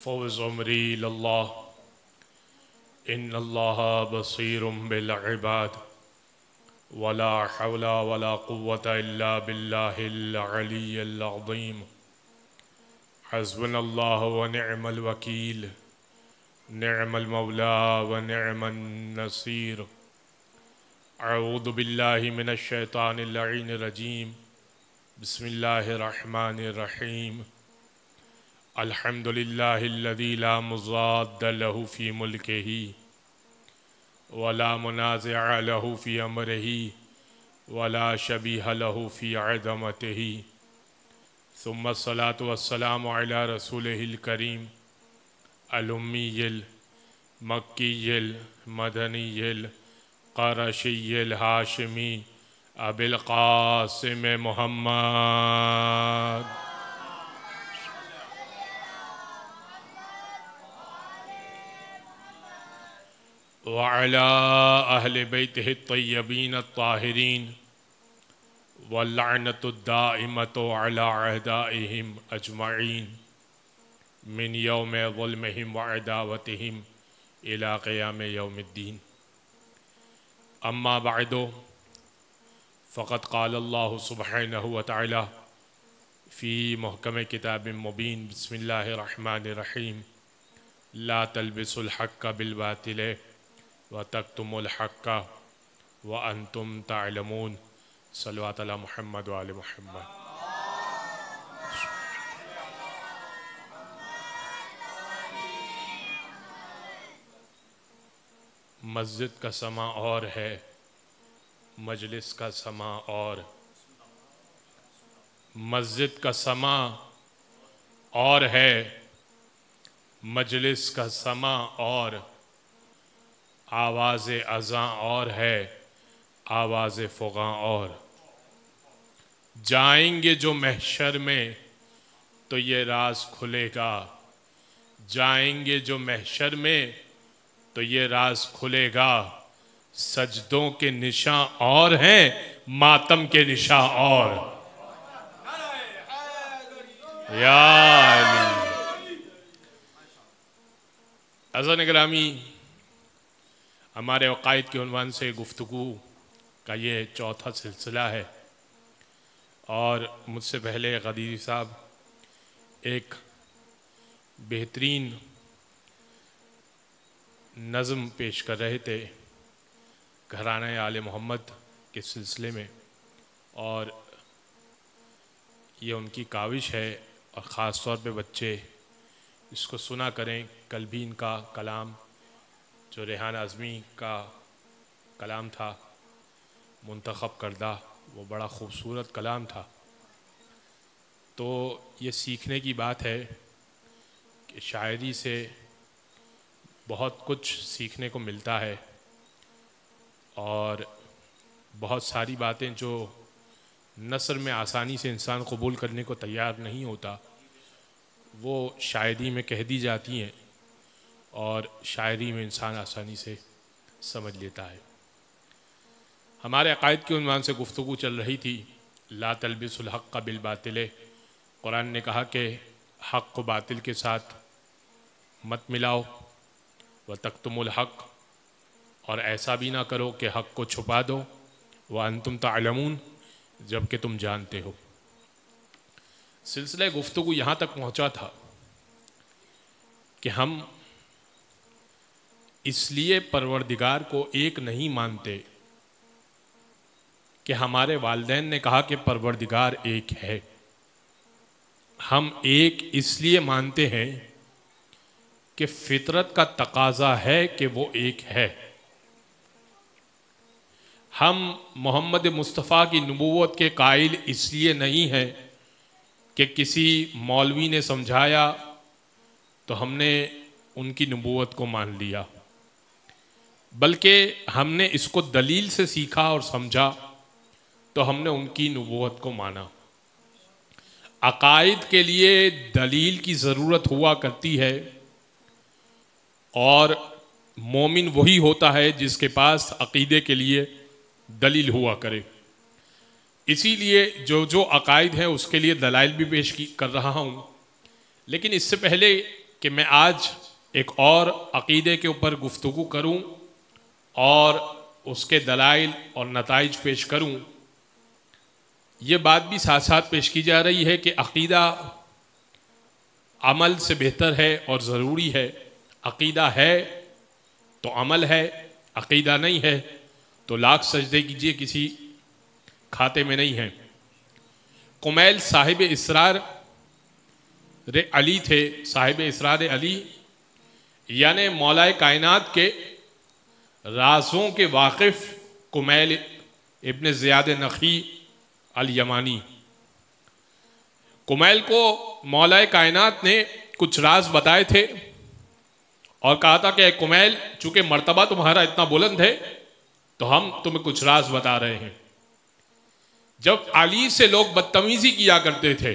फ़ौज़ उमरी इल्लल्लाह इन्नल्लाह बसीरुम बिल इबाद वला हौला वला कुव्वता इल्ला बिल्लाहिल अलिय्यिल अज़ीम हस्बुनल्लाहु व निअमल वकील निअमल मौला व निअमन नसीर अऊज़ु बिल्लाहि मिनश शैतानिर लईनिर रजीम बिस्मिल्लाहिर रहमानिर रहीम अल्हम्दुलिल्लाहिल्लज़ी ला मुज़ाद्द लहू फ़ी मुल्किही वला मुनाज़िअ लहू फ़ी अम्रिही वला शबीह लहू फ़ी अज़मतिही सुम्मा सलातु वस्सलामु अला रसूलिहिल करीम अल उम्मीयिल मक्कीयिल मदनीयिल क़ुरैशिय्यिल हाशिमी अबिल क़ासिम मुहम्मद व अला अहले बैतिहि तय्यबीन अत्ताहिरीन व लअनतु दाइमतु अला अअदाइहिम अजमईन मिन यौम ज़ुल्मिहिम व अदावतिहिम इला क़ियाम यौमिद्दीन। अम्मा बअदु फ़क़द क़ाल अल्लाहु सुब्हानहु व तआला फ़ी मुहकम किताबिम मुबीन बिस्मिल्लाहिर रहमानिर रहीम ला तल्बिसुल हक़्क़ बिल बातिल व तक्तुमुल हक़्क़ व अंतुम तअलमून। सल्लल्लाहु अला मुहम्मद व आले मुहम्मद। मस्जिद का समा और है, मजलिस का समा और। मस्जिद का समा और है, मजलिस का समा और। आवाज़ अज़ां और है, आवाज़ फ़ुग़ां और। जाएंगे जो महशर में तो ये राज खुलेगा, जाएंगे जो महशर में तो ये राज खुलेगा। सजदों के निशां और हैं, मातम के निशां और। या अली। अज़ान गिरामी, हमारे अक़ाइद के उन्वान से गुफ्तगू का ये चौथा सिलसिला है और मुझसे पहले ग़दीरी साहब एक बेहतरीन नज़म पेश कर रहे थे घराने आले मोहम्मद के सिलसिले में, और ये उनकी काविश है और ख़ास तौर पे बच्चे इसको सुना करें। कल भी इनका कलाम जो रेहान आज़मी का कलाम था मुंतख़ब करदा, वो बड़ा ख़ूबसूरत कलाम था। तो ये सीखने की बात है कि शायरी से बहुत कुछ सीखने को मिलता है और बहुत सारी बातें जो नस्र में आसानी से इंसान कबूल करने को तैयार नहीं होता, वो शायरी में कह दी जाती हैं और शायरी में इंसान आसानी से समझ लेता है। हमारे अक़ाइद के उन्वान से गुफ्तगू चल रही थी ला तल्बिसुल हक़्क़ बिल बातिल। कुरान ने कहा कि हक़ को बातिल के साथ मत मिलाओ, व तक्तुमुल हक़, और ऐसा भी ना करो कि हक़ को छुपा दो, व अंतुम तअलमून, जबकि तुम जानते हो। सिलसिला गुफ्तगू यहाँ तक पहुँचा था कि हम इसलिए परवरदिगार को एक नहीं मानते कि हमारे वालिदैन ने कहा कि परवरदिगार एक है। हम एक इसलिए मानते हैं कि फितरत का तकाजा है कि वो एक है। हम मोहम्मद मुस्तफ़ा की नबूवत के कायल इसलिए नहीं है कि किसी मौलवी ने समझाया तो हमने उनकी नबूवत को मान लिया, बल्कि हमने इसको दलील से सीखा और समझा तो हमने उनकी नबूवत को माना। अकायद के लिए दलील की ज़रूरत हुआ करती है और मोमिन वही होता है जिसके पास अक़ीदे के लिए दलील हुआ करे। इसीलिए जो अकायद हैं उसके लिए दलाइल भी पेश कर रहा हूँ, लेकिन इससे पहले कि मैं आज एक और अकीदे के ऊपर गुफ्तगू करूं और उसके दलाइल और नताइज पेश करूं। ये बात भी साथ साथ पेश की जा रही है कि अकीदा अमल से बेहतर है और ज़रूरी है। अकीदा है तो अमल है, अकीदा नहीं है तो लाख सजदे कीजिए किसी खाते में नहीं है। कुमैल साहिब इसरार अली थे, साहिब इसरार अली यानी मौलाए कायनात के राज़ों के वाकिफ़ कुमैल इब्न ज़ियाद नखी अल यमानी। कुमैल को मौलाए कायनात ने कुछ राज बताए थे और कहा था कि कुमैल, चूंकि मर्तबा तुम्हारा इतना बुलंद है तो हम तुम्हें कुछ राज बता रहे हैं। जब अली से लोग बदतमीजी किया करते थे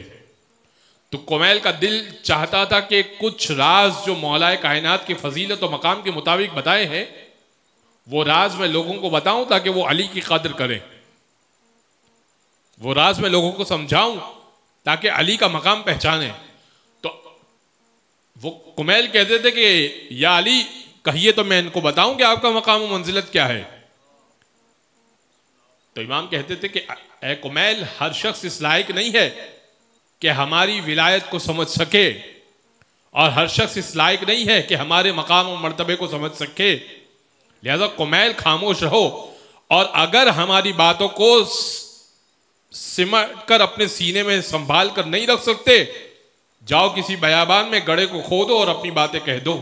तो कुमैल का दिल चाहता था कि कुछ राज जो मौलाए कायनात की फजीलत और मकाम के मुताबिक बताए हैं वो राज मैं लोगों को बताऊं ताकि वो अली की कदर करें, वो राज मैं लोगों को समझाऊं ताकि अली का मकाम पहचाने। तो वो कुमैल कहते थे कि या अली कहिए तो मैं इनको बताऊं कि आपका मकाम और मंजिलत क्या है। तो इमाम कहते थे कि ए कुमैल, हर शख्स इस लायक नहीं है कि हमारी विलायत को समझ सके और हर शख्स इस लायक नहीं है कि हमारे मकाम और मर्तबे को समझ सके। लिहाजा कुमैल खामोश रहो और अगर हमारी बातों को सिमट कर अपने सीने में संभाल कर नहीं रख सकते, जाओ किसी बयाबान में गड़े को खोदो और अपनी बातें कह दो।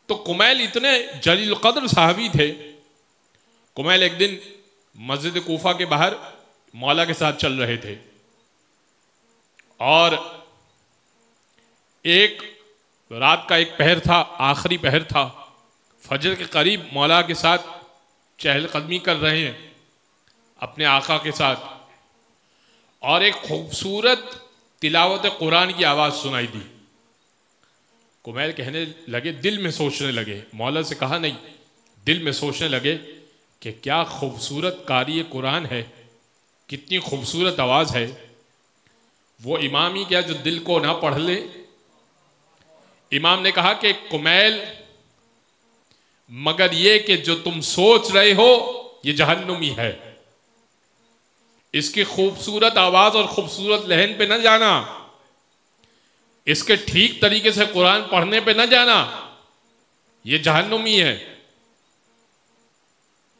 तो कुमैल इतने जलील कद्र साहबी थे। कुमैल एक दिन मस्जिद कूफा के बाहर मौला के साथ चल रहे थे और एक रात का एक पहर था, आखिरी पहर था, फजर के करीब मौला के साथ चहलकदमी कर रहे हैं अपने आका के साथ और एक खूबसूरत तिलावत कुरान की आवाज़ सुनाई दी। कुमैल कहने लगे, दिल में सोचने लगे, मौला से कहा नहीं, दिल में सोचने लगे कि क्या खूबसूरत कारी कुरान है, कितनी खूबसूरत आवाज़ है। वो इमाम ही क्या जो दिल को ना पढ़ ले। इमाम ने कहा कि कुमैल, मगर ये कि जो तुम सोच रहे हो ये जहन्नुमी है। इसकी खूबसूरत आवाज और खूबसूरत लहन पे न जाना, इसके ठीक तरीके से कुरान पढ़ने पे न जाना, ये जहन्नुमी है।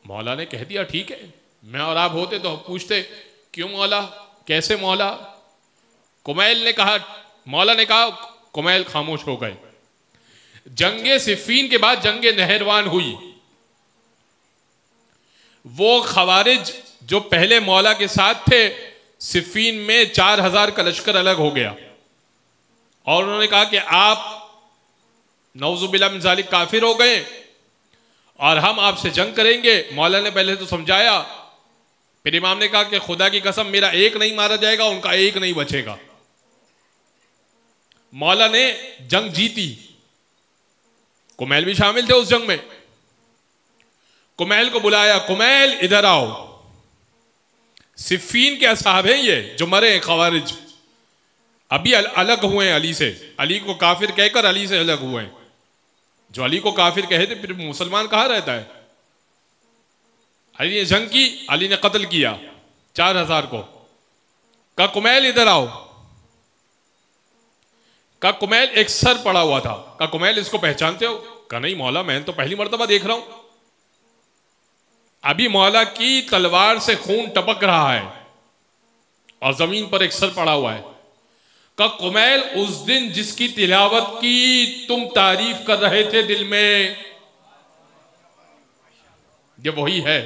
मौला ने कह दिया ठीक है। मैं और आप होते तो पूछते क्यों मौला, कैसे मौला। कुमैल ने कहा, मौला ने कहा, कुमैल खामोश हो गए। जंगे सिफीन के बाद जंगे नहरवान हुई। वो खवारिज जो पहले मौला के साथ थे, सिफीन में 4000 का लश्कर अलग हो गया और उन्होंने कहा कि आप नौजुबिल्लाह मिन ज़ालिक काफिर हो गए और हम आपसे जंग करेंगे। मौला ने पहले तो समझाया, फिर इमाम ने कहा कि खुदा की कसम मेरा एक नहीं मारा जाएगा, उनका एक नहीं बचेगा। मौला ने जंग जीती। कुमैल भी शामिल थे उस जंग में। कुमैल को बुलाया, कुमैल इधर आओ, सिफीन के असहाब हैं ये जो मरे हैं खवारिज, अभी अलग हुए हैं अली से, अली को काफिर कहकर अली से अलग हुए हैं। जो अली को काफिर कहे थे फिर मुसलमान कहाँ रहता है। अली ने जंग की, अली ने कत्ल किया 4000 को। का कुमैल इधर आओ। का कुमैल एक सर पड़ा हुआ था। का कुमैल इसको पहचानते हो। का नहीं मौला, मैं तो पहली मर्तबा देख रहा हूं। अभी मौला की तलवार से खून टपक रहा है और जमीन पर एक सर पड़ा हुआ है। का कुमैल, उस दिन जिसकी तिलावत की तुम तारीफ कर रहे थे दिल में, ये वही है।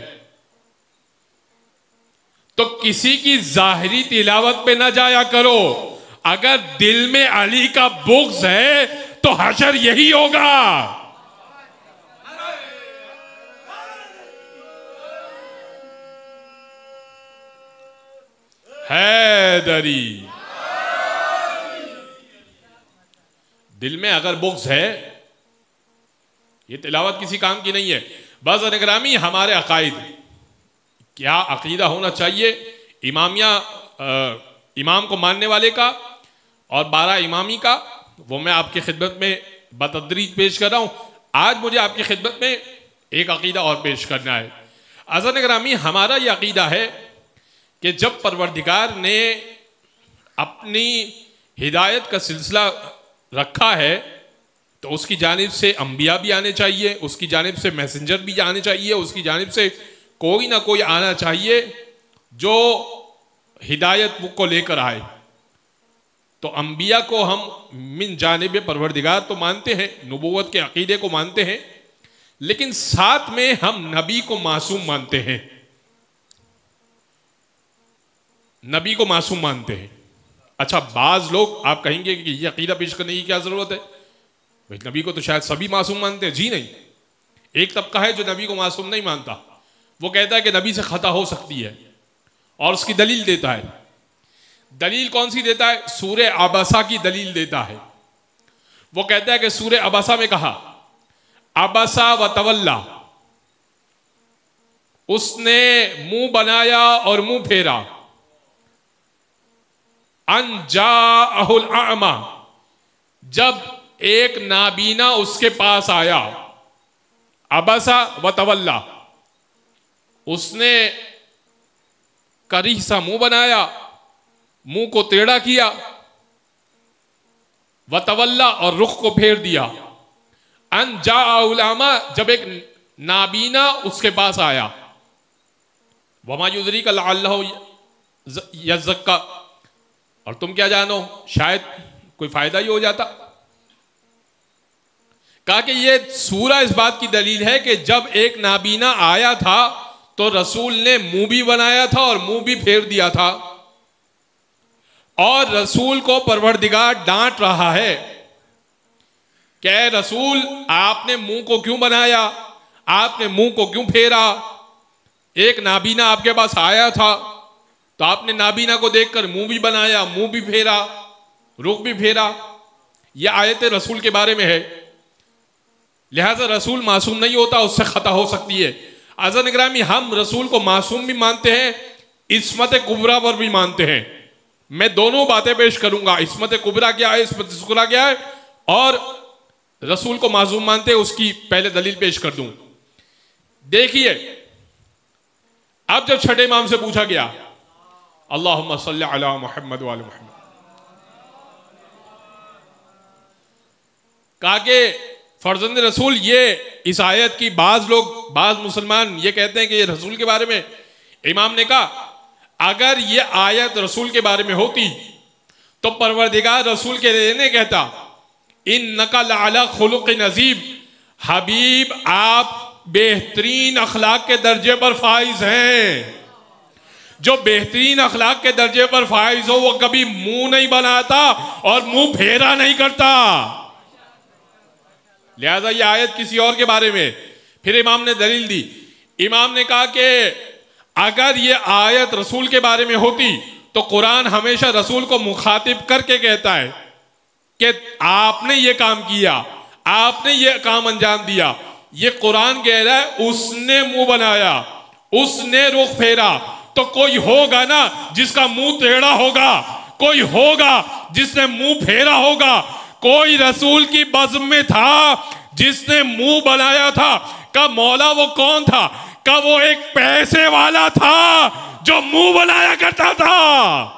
तो किसी की जाहिरी तिलावत पे ना जाया करो। अगर दिल में अली का बुग़्ज़ है तो हशर यही होगा। हैदरी, दिल में अगर बुग़्ज़ है, ये तिलावत किसी काम की नहीं है। बस निगरामी हमारे अकायद, क्या अकीदा होना चाहिए इमामिया, इमाम को मानने वाले का, और 12 इमामी का वो मैं आपकी खिदमत में बतदरीज पेश कर रहा हूँ। आज मुझे आपकी खिदमत में एक अकीदा और पेश करना है। अज़ीज़ ग्रामी, हमारा ये अकीदा है कि जब परवरदिगार ने अपनी हिदायत का सिलसिला रखा है तो उसकी जानिब से अंबिया भी आने चाहिए, उसकी जानिब से मैसेंजर भी आने चाहिए, उसकी जानिब से कोई ना कोई आना चाहिए जो हिदायत को लेकर आए। तो अंबिया को हम मिन जानिब परवरदिगार तो मानते हैं, नबूवत के अकीदे को मानते हैं, लेकिन साथ में हम नबी को मासूम मानते हैं। नबी को मासूम मानते हैं। अच्छा, बाज लोग आप कहेंगे कि ये अकीदा पेश करने की क्या जरूरत है, भाई नबी को तो शायद सभी मासूम मानते हैं। जी नहीं, एक तबका है जो नबी को मासूम नहीं मानता। वो कहता है कि नबी से खता हो सकती है और उसकी दलील देता है। दलील कौन सी देता है? सूरे अबसा की दलील देता है। वो कहता है कि सूरे अबसा में कहा अबसा व तवल्ला, उसने मुंह बनाया और मुंह फेरा। अन जाअहुल अमा, जब एक नाबीना उसके पास आया। अबसा व तवल्ला, उसने करीह सा मुंह बनाया, मुंह को टेढ़ा किया। व तवल्ला, और रुख को फेर दिया। अन जाअहुल अमा, जब एक नाबीना उसके पास आया। वमा युदरीका लअल्लहु यज़क्का, और तुम क्या जानो, शायद कोई फायदा ही हो जाता। कहा कि ये सूरा इस बात की दलील है कि जब एक नाबीना आया था तो रसूल ने मुंह भी बनाया था और मुंह भी फेर दिया था, और रसूल को परवरदिगार डांट रहा है कि रसूल, आपने मुंह को क्यों बनाया, आपने मुंह को क्यों फेरा। एक नाबीना आपके पास आया था तो आपने नाबीना को देखकर मुंह भी बनाया, मुंह भी फेरा, रुख भी फेरा। यह आयत रसूल के बारे में है। लिहाजा रसूल मासूम नहीं होता, उससे खता हो सकती है। अज़ीज़ ग्रामी, हम रसूल को मासूम भी मानते हैं, इस्मत कुबरा पर भी मानते हैं। मैं दोनों बातें पेश करूंगा, इस्मत कुबरा क्या है, इस्मत सुगरा क्या है, और रसूल को मासूम मानते हैं उसकी पहले दलील पेश कर दूं। देखिए, अब जब छठे इमाम से पूछा गया अल्लाहुम्मा सल्ली अला मुहम्मद व आले मुहम्मद, कहा कि फर्जंद रसूल, ये इस आयत की बाज मुसलमान ये कहते हैं कि ये रसूल के बारे में। इमाम ने कहा अगर ये आयत रसूल के बारे में होती तो परवरदिगार रसूल के लिए कहता इन्नका लअला खुलुक़िन अज़ीम, हबीब आप बेहतरीन अखलाक के दर्जे पर फाइज हैं। जो बेहतरीन अखलाक के दर्जे पर फाइज हो वो कभी मुंह नहीं बनाता और मुंह फेरा नहीं करता। लिहाजा ये आयत किसी और के बारे में। फिर इमाम ने दलील दी। इमाम ने कहा कि अगर ये आयत रसूल के बारे में होती तो कुरान हमेशा रसूल को मुखातिब करके कहता है कि आपने ये काम किया, आपने ये काम अंजाम दिया। ये कुरान कह रहा है उसने मुंह बनाया, उसने रुख फेरा। तो कोई होगा ना जिसका मुंह टेढ़ा होगा, कोई होगा जिसने मुंह फेरा होगा। कोई रसूल की बज़्म में था जिसने मुंह बनाया था। का मौला वो कौन था? का वो एक पैसे वाला था जो मुंह बनाया करता था।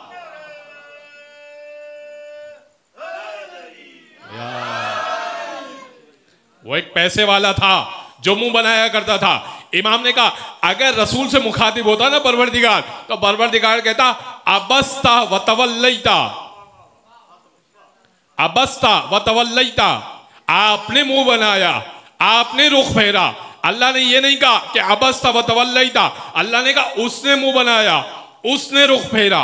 वो एक पैसे वाला था जो मुंह बनाया करता था। इमाम ने कहा अगर रसूल से मुखातिब होता ना परवरदिगार, तो परवरदिगार कहता अबस्ता व तवल्लैता, अबस्ता व तवल्लैता, आपने मुंह बनाया, आपने रुख फेरा। अल्लाह ने ये नहीं कहा कि अबस्ता व तवल्लैता, अल्लाह ने कहा उसने मुंह बनाया, उसने रुख फेरा।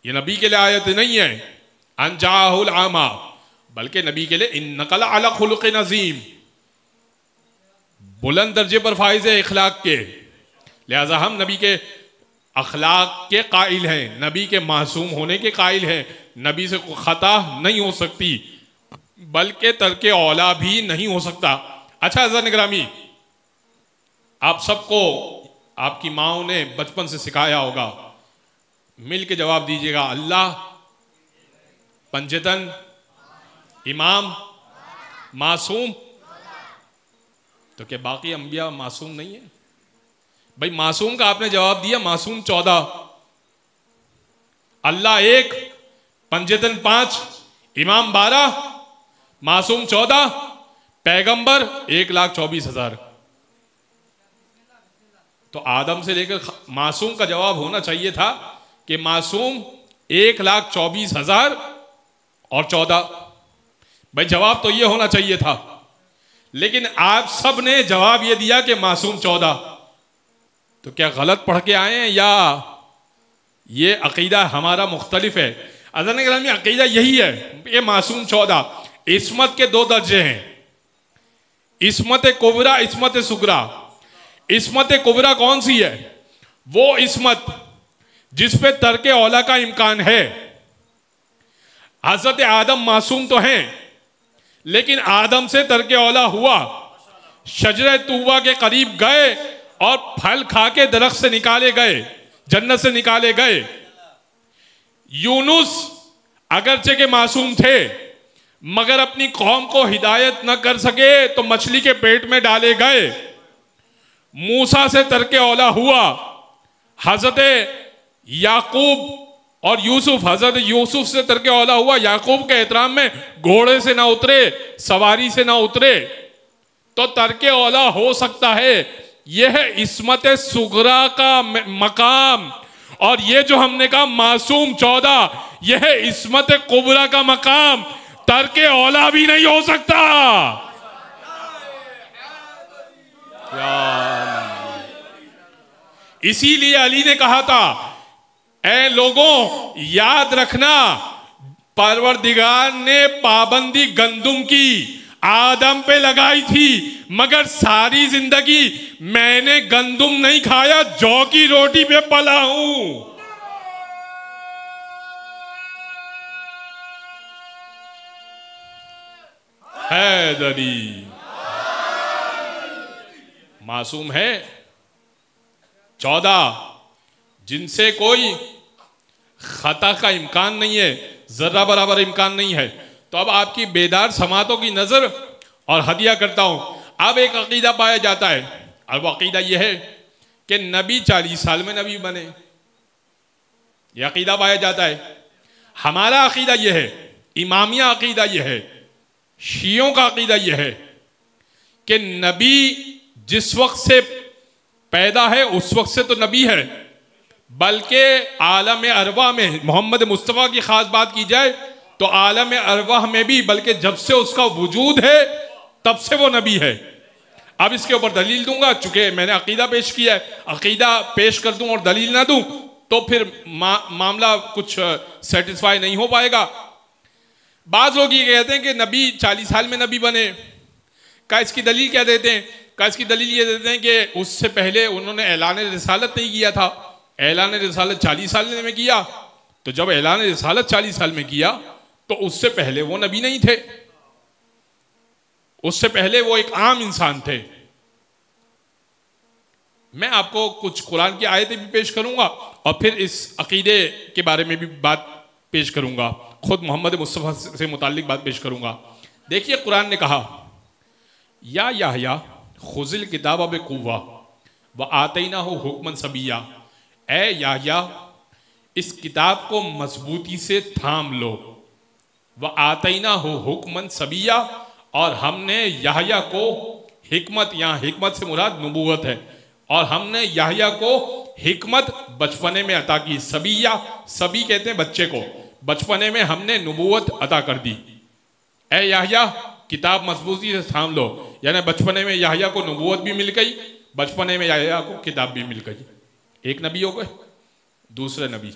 ये नबी के लिए आयत नहीं है अन जाअहुल आमा, बल्कि नबी के लिए इन्नका लअला खुलुक़िन अज़ीम, बुलंद दर्जे पर फाइज है इखलाक के। लिहाजा हम नबी के अखलाक के कायल हैं, नबी के मासूम होने के कायल हैं। नबी से कोई खता नहीं हो सकती, बल्कि तर्के औला भी नहीं हो सकता। अच्छा अज़ीज़ निगरामी, आप सबको आपकी माओ ने बचपन से सिखाया होगा, मिल के जवाब दीजिएगा, अल्लाह पंजतन, इमाम, मासूम। तो क्या बाकी अंबिया मासूम नहीं है? भाई मासूम का आपने जवाब दिया, मासूम 14, अल्लाह 1, पंजतन 5, इमाम 12, मासूम 14, पैगंबर 1,24,000। तो आदम से लेकर मासूम का जवाब होना चाहिए था कि मासूम 1,24,000 और 14। भाई जवाब तो ये होना चाहिए था, लेकिन आप सब ने जवाब ये दिया कि मासूम 14। तो क्या गलत पढ़ के आए हैं या ये अकीदा हमारा मुख्तलिफ है? अज़ान गिरामी अकीदा यही है, ये मासूम 14। इस्मत के 2 दर्जे हैं, इस्मत कुबरा, इस्मत सुगरा। इस्मत कुबरा कौन सी है? वो इस्मत जिस पे तर्क औला का इम्कान है। हजरत आदम मासूम तो हैं, लेकिन आदम से तर्क औला हुआ, शजरे तूबा के करीब गए और फल खा के दरख्त से निकाले गए, जन्नत से निकाले गए। यूनुस अगरचे के मासूम थे, मगर अपनी कौम को हिदायत न कर सके तो मछली के पेट में डाले गए। मूसा से तर्क औला हुआ, हजरत याकूब और यूसुफ, हजरत यूसुफ से तर्क औला हुआ, याकूब के एहतराम में घोड़े से ना उतरे, सवारी से ना उतरे। तो तर्क औला हो सकता है, यह इस्मत सुगरा का मकाम। और ये जो हमने कहा मासूम 14, यह इस्मत कुबरा का मकाम, तर्क औला भी नहीं हो सकता। इसीलिए अली ने कहा था, ऐ लोगों याद रखना, परवरदिगार ने पाबंदी गंदुम की आदम पे लगाई थी, मगर सारी जिंदगी मैंने गंदुम नहीं खाया, जौ की रोटी पे पला हूं। हैदरी मासूम है 14, जिनसे कोई खता का इम्कान नहीं है, जर्रा बराबर इम्कान नहीं है। तो अब आपकी बेदार समातों की नजर और हदिया करता हूं। अब एक अकीदा पाया जाता है, और वो अकीदा यह है कि नबी 40 साल में नबी बने। यह अकीदा पाया जाता है। हमारा अकीदा यह है, इमामिया अकीदा यह है, शियों का अकीदा यह है कि नबी जिस वक्त से पैदा है उस वक्त से तो नबी है, बल्कि आलम अरवा में मोहम्मद मुस्तफ़ा की खास बात की जाए तो आलम अरवाह में भी, बल्कि जब से उसका वजूद है तब से वो नबी है। अब इसके ऊपर दलील दूंगा, चूंकि मैंने अकीदा पेश किया है, अकीदा पेश कर दूं और दलील ना दूं तो फिर मामला कुछ सेटिस्फाई नहीं हो पाएगा। बाज लोग ये कहते हैं कि नबी 40 साल में नबी बने, का इसकी दलील क्या देते हैं? का इसकी दलील ये देते हैं कि उससे पहले उन्होंने ऐलान रिसालत नहीं किया था, ऐलान रिसालत 40 साल में किया। तो जब ऐलान रिसालत 40 साल में किया तो उससे पहले वो नबी नहीं थे, उससे पहले वो एक आम इंसान थे। मैं आपको कुछ कुरान की आयतें भी पेश करूंगा और फिर इस अकीदे के बारे में भी बात पेश करूंगा, खुद मोहम्मद मुस्तफ़ा से मुताल्लिक बात पेश करूंगा। देखिए कुरान ने कहा, या याहया खुज़िल किताब बिक़ुव्वा व आतैनाहु हुक्मन सबीया, ए याहया इस किताब को मजबूती से थाम लो, व आतैनाहु हुक्मन सबीया, और हमने याहया को हिकमत, यहाँ हिकमत से मुराद नबूवत है, और हमने याहया को हिकमत बचपने में अता की। सबीया, सभी कहते हैं बच्चे को, बचपने में हमने नबूवत अता कर दी। ए याहया किताब मजबूती से थाम लो, यानी बचपने में याहया को नबूवत भी मिल गई, बचपने में याहया को किताब भी मिल गई। एक नबी हो गए। दूसरे नबी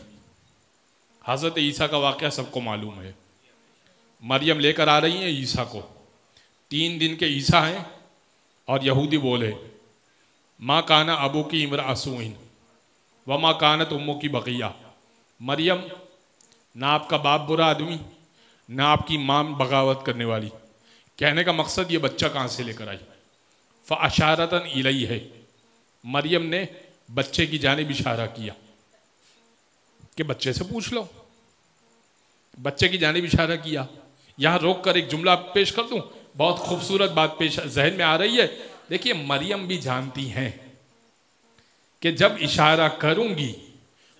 हजरत ईसा का वाक़या सबको मालूम है। मरियम लेकर आ रही है ईसा को, 3 दिन के ईसा हैं, और यहूदी बोले माँ काना अबू की इमरा असूइन व माँ कानत उम्मो की बकिया। मरियम, ना आपका बाप बुरा आदमी, ना आपकी माँ बगावत करने वाली। कहने का मकसद ये बच्चा कहाँ से लेकर आई? फ़अशारतन इलई है, मरियम ने बच्चे की जानिब इशारा किया कि बच्चे से पूछ लो। बच्चे की जानिब इशारा किया। यहाँ रोक कर एक जुमला पेश कर दूं, बहुत खूबसूरत बात पेश जहन में आ रही है। देखिए, मरियम भी जानती हैं कि जब इशारा करूंगी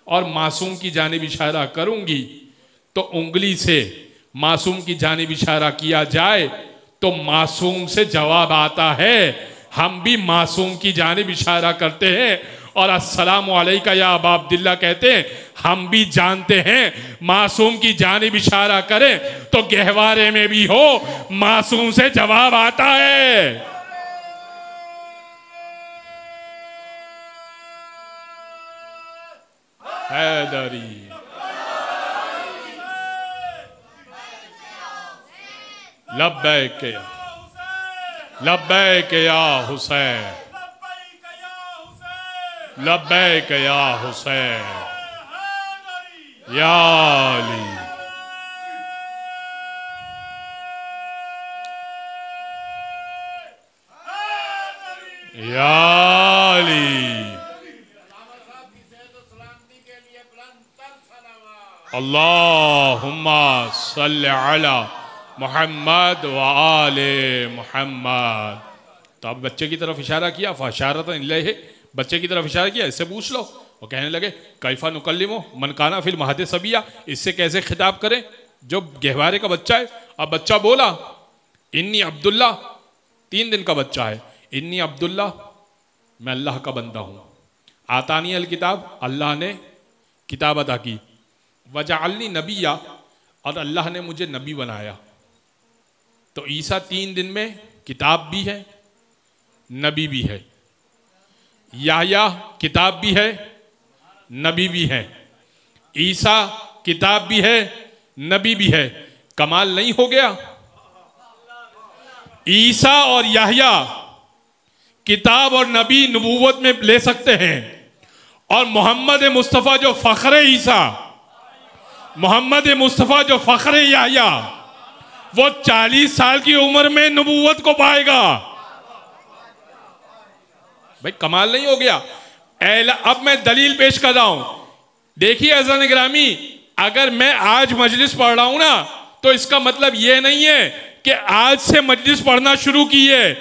और मासूम की जानिब इशारा करूंगी तो उंगली से मासूम की जानिब इशारा किया जाए तो मासूम से जवाब आता है। हम भी मासूम की जानिब इशारा करते हैं और अस्सलामु अलैका या अबा अब्दुल्ला कहते हैं। हम भी जानते हैं मासूम की जानिब इशारा करें तो गहवारे में भी हो मासूम से जवाब आता है। हैदरी लब्बैक लब्बैक या हुसैन, लब्बैक या हुसैन या अली। या अली अल्लाहुम्मा सल्ली अला मोहम्मद व आले मोहम्मद। तो अब बच्चे की तरफ इशारा किया, फ़शारत इलैहि, बच्चे की तरफ इशारा किया, इससे पूछ लो। वो कहने लगे कैफा नुकल्लिमु मन काना फिल महद सबिया, इससे कैसे खिताब करें जो गहवारे का बच्चा है। अब बच्चा बोला इन्नी अब्दुल्ला, 3 दिन का बच्चा है, इन्नी अब्दुल्ला, मैं अल्लाह का बंदा हूँ। आतानी अल किताब, अल्लाह ने किताब अता की। वजअलनी नबिया, और अल्लाह ने मुझे नबी बनाया। तो ईसा 3 दिन में किताब भी है नबी भी है, याह्या किताब भी है नबी भी है, ईसा किताब भी है नबी भी है। कमाल नहीं हो गया? ईसा और याह्या किताब और नबी नबूवत में ले सकते हैं, और मोहम्मद मुस्तफ़ा जो फ़ख्र ईसा, मोहम्मद मुस्तफ़ा जो फ़ख्र याह्या, वो 40 साल की उम्र में नबूवत को पाएगा। भाई कमाल नहीं हो गया? अब मैं दलील पेश कर रहा हूं। देखिए अज़ान गिरामी, अगर मैं आज मजलिस पढ़ रहा हूं ना, तो इसका मतलब ये नहीं है कि आज से मजलिस पढ़ना शुरू की है।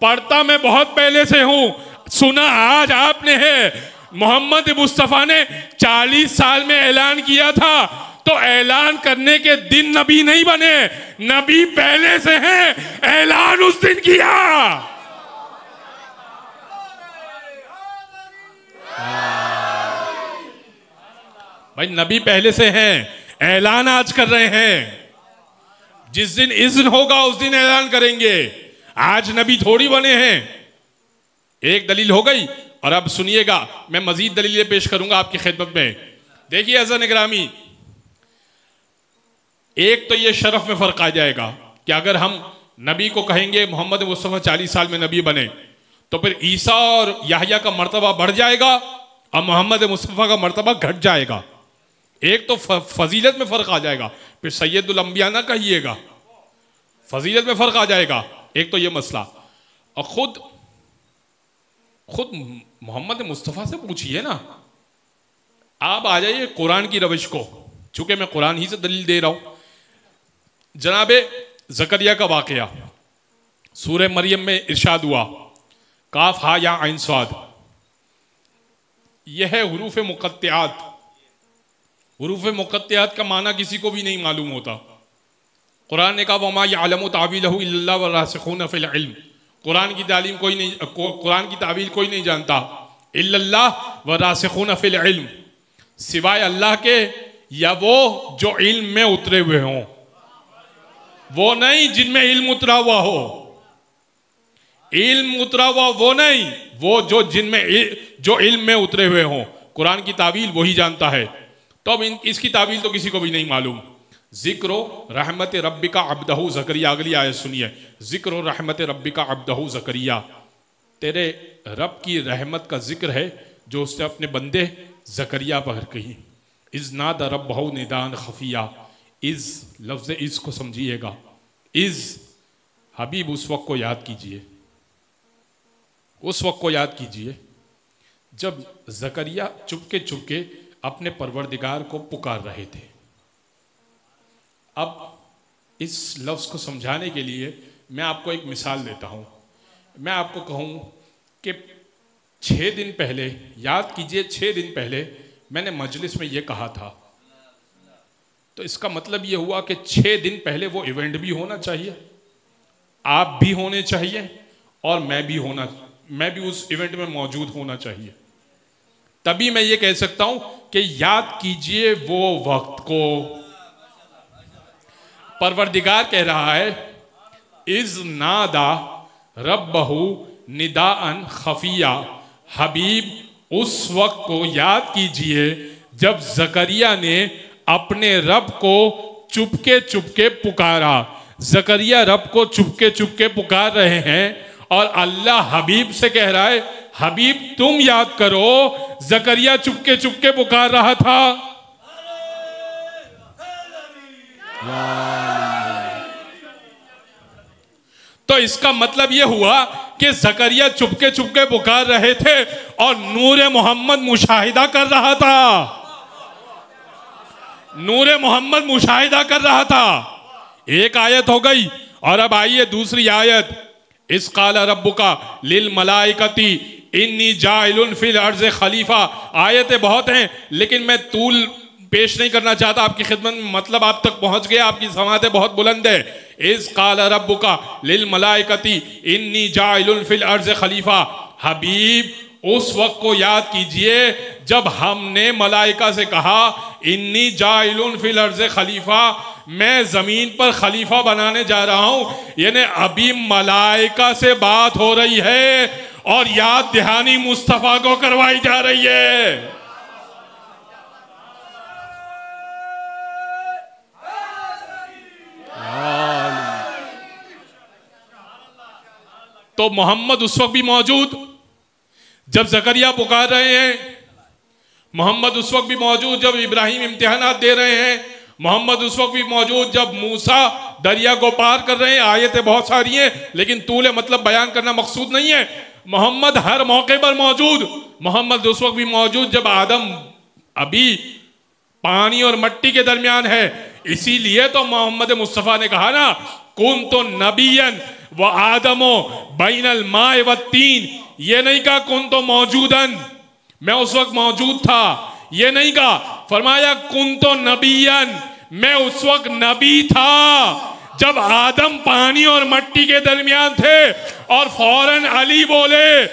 पढ़ता मैं बहुत पहले से हूं, सुना आज आपने है। मोहम्मद मुस्तफ़ा ने 40 साल में ऐलान किया था, तो ऐलान करने के दिन नबी नहीं बने, नबी पहले से हैं, ऐलान उस दिन किया। भाई नबी पहले से हैं, ऐलान आज कर रहे हैं। जिस दिन इज़्न होगा उस दिन ऐलान करेंगे, आज नबी थोड़ी बने हैं। एक दलील हो गई, और अब सुनिएगा मैं मजीद दलीलें पेश करूंगा आपकी खिदमत में। देखिए अज़ान गिरामी, एक तो ये शरफ में फर्क आ जाएगा कि अगर हम नबी को कहेंगे मोहम्मद मुस्तफ़ा 40 साल में नबी बने, तो फिर ईसा और याह्या का मर्तबा बढ़ जाएगा और मोहम्मद मुस्तफ़ा का मर्तबा घट जाएगा। एक तो फजीलत में फर्क आ जाएगा, फिर सैयदुल अंबिया ना कहिएगा, फजीलत में फर्क आ जाएगा। एक तो ये मसला। और खुद मोहम्मद मुस्तफ़ा से पूछिए ना। आप आ जाइए कुरान की रविश को, चूंकि मैं कुरान ही से दलील दे रहा हूं। जनाबे ज़करिया का वाक़या सूरह मरियम में इरशाद हुआ, काफ हा या आइन स्वाद, यह है हुरूफ मुक़त्तिआत। हुरूफ मुक़त्तिआत का माना किसी को भी नहीं मालूम होता। कुरान ने कहा वमा यअलमु तावीलहु इल्लल्लाह व रासिखून फिल इल्म, कुरान की तालीम कोई नहीं, कुरान की तावील कोई नहीं जानता, इल्लल्लाह व रासिखून फिल इल्म, सिवाय अल्लाह के या वो जो इल्म में उतरे हुए हों। वो नहीं जिनमें इल्म उतरा हुआ हो, इल्म उतरा हुआ वो नहीं, वो जो जिनमें जो इल्म में उतरे हुए हों। कुरान की तावील वही जानता है। तो अब इसकी तावील तो किसी को भी नहीं मालूम। जिक्रो रहमत रब्बिका अब्दहू ज़करिया, अगली आयत सुनिए। जिक्रो रहमत रब्बिका अब्दहू ज़करिया, तेरे रब की रहमत का जिक्र है जो उसने अपने बंदे ज़करिया पर कही। इज़ नादा रब्बहू निदान खफिया, इज़ लफ्ज़ इज़ को समझिएगा। इज़ हबीब उस वक्त को याद कीजिए, उस वक्त को याद कीजिए जब ज़करिया चुपके चुपके अपने परवरदिगार को पुकार रहे थे। अब इस लफ्ज़ को समझाने के लिए मैं आपको एक मिसाल देता हूँ। मैं आपको कहूँ कि 6 दिन पहले, याद कीजिए 6 दिन पहले मैंने मजलिस में ये कहा था, तो इसका मतलब ये हुआ कि 6 दिन पहले वो इवेंट भी होना चाहिए, आप भी होने चाहिए और मैं भी उस इवेंट में मौजूद होना चाहिए। तभी मैं ये कह सकता हूं कि याद कीजिए वो वक्त को। परवरदिगार कह रहा है इज नादा रब्बहू निदाअन खफिया, हबीब उस वक्त को याद कीजिए जब जकरिया ने अपने रब को चुपके चुपके पुकारा। जकरिया रब को चुपके चुपके पुकार रहे हैं और अल्लाह हबीब से कह रहा है हबीब तुम याद करो जकरिया चुपके चुपके पुकार रहा था। तो इसका मतलब यह हुआ कि जकरिया चुपके चुपके पुकार रहे थे और नूरे मोहम्मद मुशाहिदा कर रहा था। नूरे मोहम्मद मुशाहिदा कर रहा था। एक आयत हो गई और अब आइए दूसरी आयत। इस काला रब्बुका लिल मलाइकती इन्नी जाइलुन फिल अर्ज़ खलीफा। आयतें बहुत हैं लेकिन मैं तूल पेश नहीं करना चाहता आपकी खिदमत में, मतलब आप तक पहुंच गया, आपकी समातें बहुत बुलंद है। इस काला रब्बुका लिल मलाइकती इन्नी जाइलुन फिल अर्ज़ खलीफा, हबीब उस वक्त को याद कीजिए जब हमने मलाइका से कहा इन्नी जाइलुन फिल अर्ज़ खलीफा, मैं जमीन पर खलीफा बनाने जा रहा हूं। यानी अभी मलाइका से बात हो रही है और याद दहानी मुस्तफा को करवाई जा रही है। तो मोहम्मद उस वक्त भी मौजूद जब जकरिया पुकार रहे हैं, मोहम्मद उस वक्त भी मौजूद जब इब्राहिम इम्तिहानात दे रहे हैं, मोहम्मद उस वक्त भी मौजूद जब मूसा दरिया को पार कर रहे हैं। आयतें बहुत सारी हैं लेकिन तूले मतलब बयान करना मकसूद नहीं है। मोहम्मद हर मौके पर मौजूद। मोहम्मद उस वक्त भी मौजूद जब आदम अभी पानी और मट्टी के दरमियान है। इसीलिए तो मोहम्मद मुस्तफ़ा ने कहा ना कुन तो नबीयन व आदमो बैनल माए व तीन। ये नहीं कहा कुन तो मौजूदन, मैं उस वक्त मौजूद था, ये नहीं कहा। फरमाया कुन तो नबीयन, मैं उस वक्त नबी था जब आदम पानी और मट्टी के दरमियान थे। और फौरन अली बोले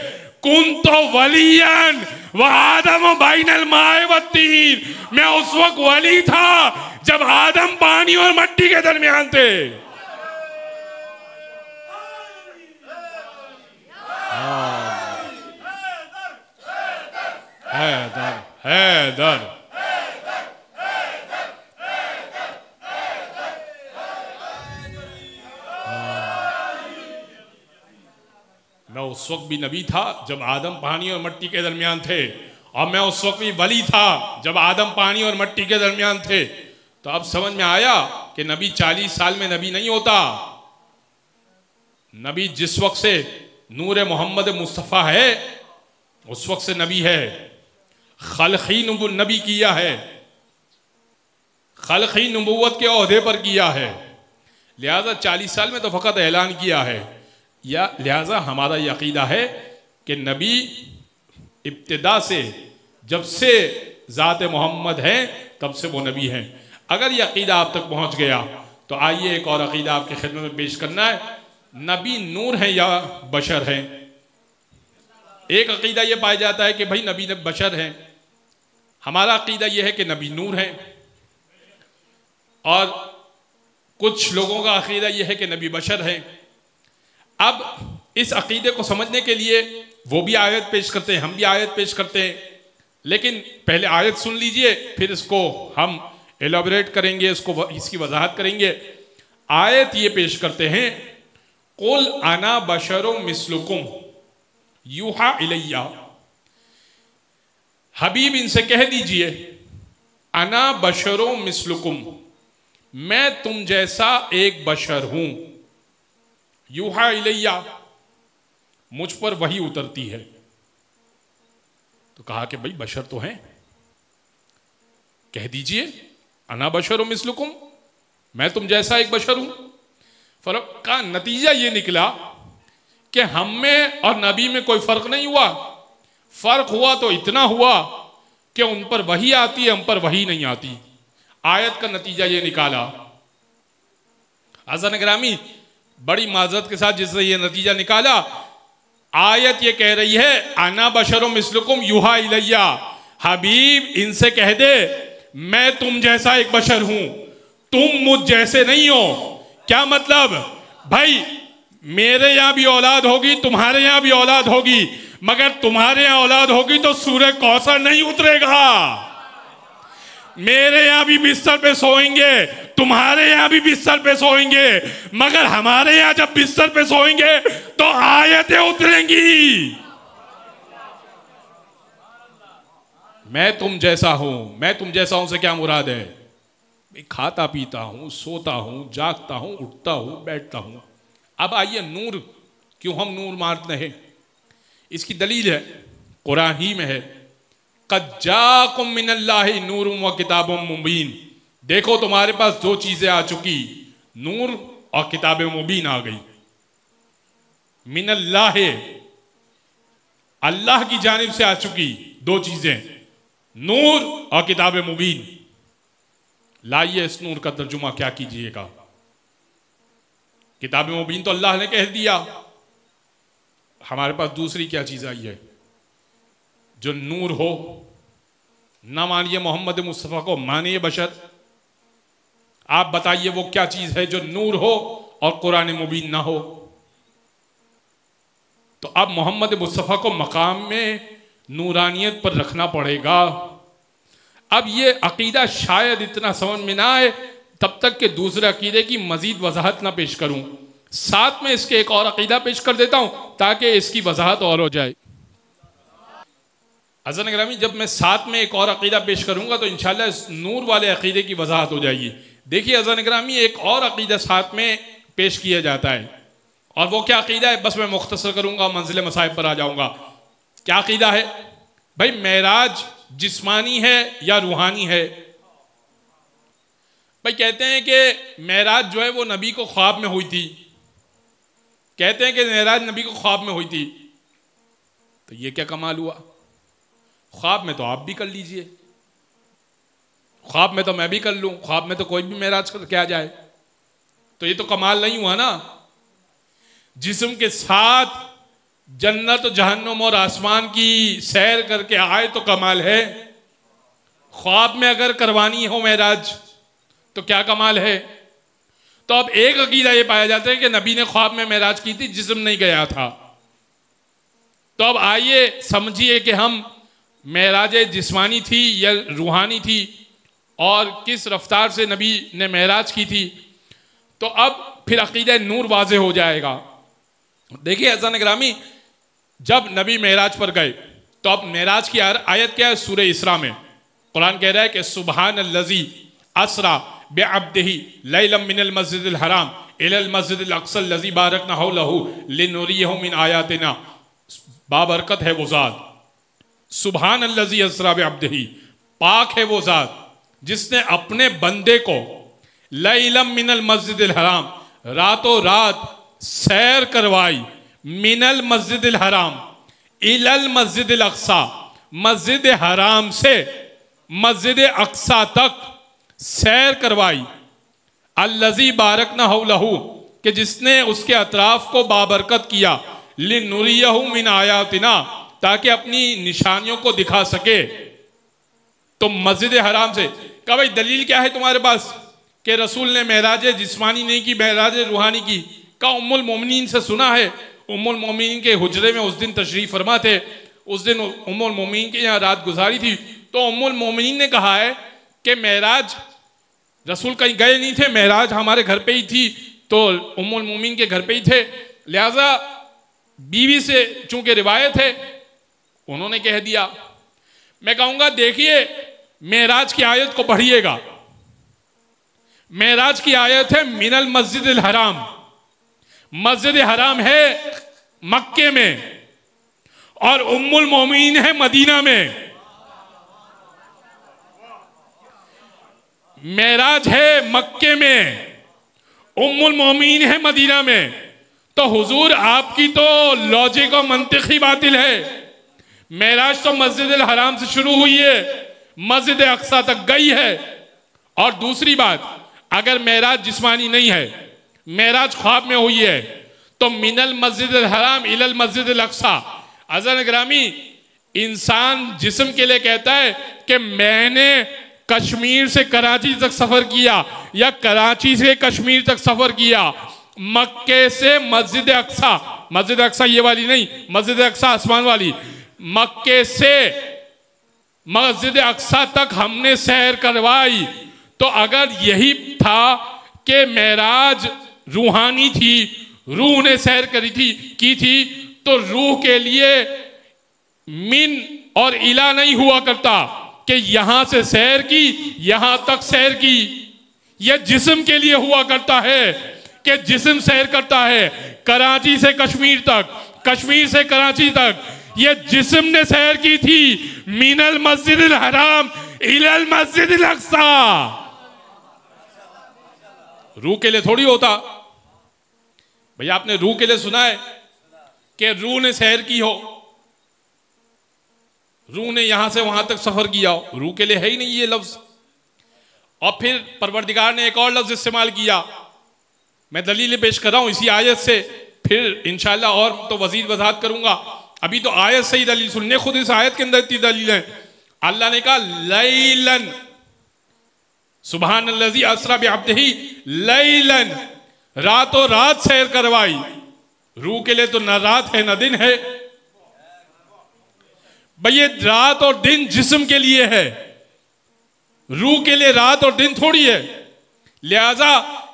कुन तो वलियन व आदम बैनल माए व तीन, मैं उस वक्त वली था जब आदम पानी और मट्टी के दरमियान थे। हैदर हैदर मैं उस वक्त भी नबी था जब आदम पानी और मट्टी के दरमियान थे, और मैं उस वक्त भी वली था जब आदम पानी और मट्टी के दरमियान थे। तो अब समझ में आया कि नबी 40 साल में नबी नहीं होता। नबी जिस वक्त से नूर मोहम्मद मुस्तफ़ा है उस वक्त से नबी है। खलखी नबी किया है, खलखी नबूवत के ओहदे पर किया है, लिहाजा 40 साल में तो फ़कत ऐलान किया है। या लिहाजा हमारा ये अक़ीदा है कि नबी इब्तिदा से जब से ज़ात मोहम्मद है तब से वो नबी हैं। अगर ये अक़ीदा आप तक पहुँच गया तो आइए एक और अक़ीदा आपकी खिदमत में पेश करना है। नबी नूर हैं या बशर हैं? एक अक़ीदा ये पाया जाता है कि भाई नबी बशर हैं। हमारा अक़ीदा यह है कि नबी नूर हैं, और कुछ लोगों का अक़ीदा यह है कि नबी बशर हैं। अब इस अक़ीदे को समझने के लिए वो भी आयत पेश करते हैं, हम भी आयत पेश करते हैं, लेकिन पहले आयत सुन लीजिए फिर इसको हम एलाबोरेट करेंगे, इसकी वजाहत करेंगे। आयत ये पेश करते हैं कुल अना बशरुम मिस्लुकुम यूहा इलैया। हबीब इनसे कह दीजिए अना बशरुम मिस्लुकुम, मैं तुम जैसा एक बशर हूं। यूहा इलैया, मुझ पर वही उतरती है। तो कहा कि भाई बशर तो हैं, कह दीजिए अना बशरुम मिस्लुकुम, मैं तुम जैसा एक बशर हूं। फर्क का नतीजा ये निकला कि हम में और नबी में कोई फर्क नहीं हुआ। फर्क हुआ तो इतना हुआ कि उन पर वही आती है, हम पर वही नहीं आती। आयत का नतीजा ये निकाला। अज़न ग्रामी, बड़ी माजरत के साथ जिसने ये नतीजा निकाला, आयत ये कह रही है अना बशरुम मिस्लुकुम युहा इलैया, हबीब इनसे कह दे मैं तुम जैसा एक बशर हूं, तुम मुझ जैसे नहीं हो। क्या मतलब? भाई मेरे यहां भी औलाद होगी, तुम्हारे यहां भी औलाद होगी, मगर तुम्हारे यहां औलाद होगी तो सूरज कौसर नहीं उतरेगा। मेरे यहां भी बिस्तर पे सोएंगे, तुम्हारे यहां भी बिस्तर पे सोएंगे, मगर हमारे यहां जब बिस्तर पे सोएंगे तो आयतें उतरेंगी। मैं तुम जैसा हूं, मैं तुम जैसा हूं से क्या मुराद है? मैं खाता पीता हूं, सोता हूं, जागता हूं, उठता हूं, बैठता हूं। अब आइए नूर, क्यों हम नूर मानते हैं? इसकी दलील है, कुरान ही में है, क़द जाकुम मिनल्लाहि नूरुम व किताबुम मुबीन। देखो तुम्हारे पास दो चीजें आ चुकी, नूर और किताब मुबीन आ गई। मिनल्लाह, अल्लाह की जानिब से आ चुकी दो चीजें, नूर और किताब मुबीन। लाइए इस नूर का तर्जुमा क्या कीजिएगा। किताब मुबीन तो अल्लाह ने कह दिया, हमारे पास दूसरी क्या चीज आई है जो नूर हो? ना मानिए मोहम्मद मुस्तफ़ा को, मानिए बशर। आप बताइए वो क्या चीज है जो नूर हो और कुरान मुबीन ना हो? तो अब मोहम्मद मुस्तफ़ा को मकाम में नूरानियत पर रखना पड़ेगा। अब ये अकीदा शायद इतना समझ में ना आए तब तक के दूसरे अकीदे की मजीद वजाहत ना पेश करूं। साथ में इसके एक और अकीदा पेश कर देता हूं ताकि इसकी वजाहत और हो जाए। अज़न ग्रामी, जब मैं साथ में एक और अकीदा पेश करूंगा तो इंशाल्लाह इस नूर वाले अकीदे की वजाहत हो जाएगी। देखिए अज़न ग्रामी, एक और अकीदा साथ में पेश किया जाता है, और वो क्या अकीदा है बस मैं मुख्तसर करूंगा, मंजिल मसाइब पर आ जाऊंगा। क्या अकीदा है भाई? मेराज जिस्मानी है या रूहानी है? भाई कहते हैं कि मेराज जो है वो नबी को ख्वाब में हुई थी। कहते हैं कि मेराज नबी को ख्वाब में हुई थी। तो ये क्या कमाल हुआ? ख्वाब में तो आप भी कर लीजिए, ख्वाब में तो मैं भी कर लूं, ख्वाब में तो कोई भी मेराज करके आ जाए। तो ये तो कमाल नहीं हुआ ना? जिस्म के साथ जन्नत, जहन्नुम और आसमान की सैर करके आए तो कमाल है। ख्वाब में अगर करवानी हो मेराज तो क्या कमाल है? तो अब एक अकीदा ये पाया जाता है कि नबी ने ख्वाब में मेराज की थी, जिस्म नहीं गया था। तो अब आइए समझिए कि हम मेराज जिस्मानी थी या रूहानी थी और किस रफ्तार से नबी ने मेराज की थी। तो अब फिर अकीदा नूर वाज़े हो जाएगा। देखिए अज़ान ग्रामी, जब नबी मेराज पर गए तो अब मेराज की आयत क्या है? सूरह इसरा में कुरान कह रहा है कि सुब्हानल्लज़ी असरा बिअब्दिही लैलम मिनल मस्जिदिल हराम इलल मस्जिदिल अक़सल लज़ी बारकना हौलहू लिनुरियहु मिन आयातिना। बाबरकत है वो ज़ात, सुब्हानल्लज़ी असरा बिअब्दिही, पाक है वो ज़ात जिसने अपने बंदे को लैलम मिनल मस्जिदिल हराम, रातों रात सैर करवाई, मिनल मस्जिदिल हराम इलल मस्जिदिल अक़सा, मस्जिद हराम से मस्जिद अक़सा तक सैर करवाई। अल्लज़ी बारकना हौलहू, कि जिसने उसके अतराफ को बाबरकत किया, लिनुरियहु मिन आयातिना, ताकि अपनी निशानियों को दिखा सके। तो मस्जिद हराम से कहा भाई दलील क्या है तुम्हारे पास कि रसूल ने मेराज जिस्मानी नहीं की, मेराज रूहानी की? का उम्मुल मोमिनीन से सुना है। उम्मुल मोमिनीन के हुजरे में उस दिन तशरीफ फरमा थे, उस दिन उम्मुल मोमिनीन के यहाँ रात गुजारी थी। तो उम्मुल मोमिनीन ने कहा है कि मेराज रसूल कहीं गए नहीं थे, मेराज हमारे घर पे ही थी, तो उम्मुल मोमिनीन के घर पे ही थे। लिहाजा बीवी से चूंकि रिवायत है उन्होंने कह दिया। मैं कहूंगा देखिए मेराज की आयत को पढ़िएगा। मेराज की आयत है मिनल मस्जिदिल हराम, मस्जिद हराम है मक्के में और उम्मुल मोमिनीन है मदीना में। मेराज है मक्के में, उम्मुल मोमिनीन है मदीना में, तो हुजूर आपकी तो लॉजिक और मंतिक ही बातिल है। मेराज तो मस्जिद अल हराम से शुरू हुई है, मस्जिद अक्सा तक गई है। और दूसरी बात, अगर मेराज जिस्मानी नहीं है, मेराज ख्वाब में हुई है, तो मिनल मस्जिद अल हराम इलल मस्जिद अल अक्सा। अज़न ग्रामी, इंसान जिस्म के लिए कहता है कि मैंने कश्मीर से कराची तक सफर किया या कराची से कश्मीर तक सफर किया, मक्के से मस्जिद अक्सा, मस्जिद अक्सा ये वाली नहीं, मस्जिद अक्सा आसमान वाली, मक्के से मस्जिद अक्सा तक हमने सैर करवाई। तो अगर यही था कि मेराज रूहानी थी, रूह ने सैर की थी, तो रूह के लिए मिन और इला नहीं हुआ करता कि यहां से सैर की, यहां तक सैर की। यह जिस्म के लिए हुआ करता है कि जिस्म सैर करता है कराची से कश्मीर तक, कश्मीर से कराची तक। यह जिस्म ने सैर की थी मिनल मस्जिद अल हराम इलल मस्जिद अल अक्सा। रूह के लिए थोड़ी होता भैया। आपने रूह के लिए सुना है कि रूह ने सैर की हो, रूह ने यहां से वहां तक सफर किया हो? रूह के लिए है ही नहीं ये लफ्ज। और फिर परवरदिगार ने एक और लफ्ज इस्तेमाल किया, मैं दलील पेश कर रहा हूं इसी आयत से, फिर इंशाअल्लाह और तो वजीद वजाहत करूंगा। अभी तो आयत से ही दलील सुनने, खुद इस आयत के अंदर इतनी दलील है। अल्लाह ने कहा लैलन, सुबहानल्लज़ी अस्रा बिअब्दिही लैलन, रातों रात सैर करवाई। रूह के लिए तो न रात है न दिन है भाई, ये रात और दिन जिस्म के लिए है, रूह के लिए रात और दिन थोड़ी है। लिहाजा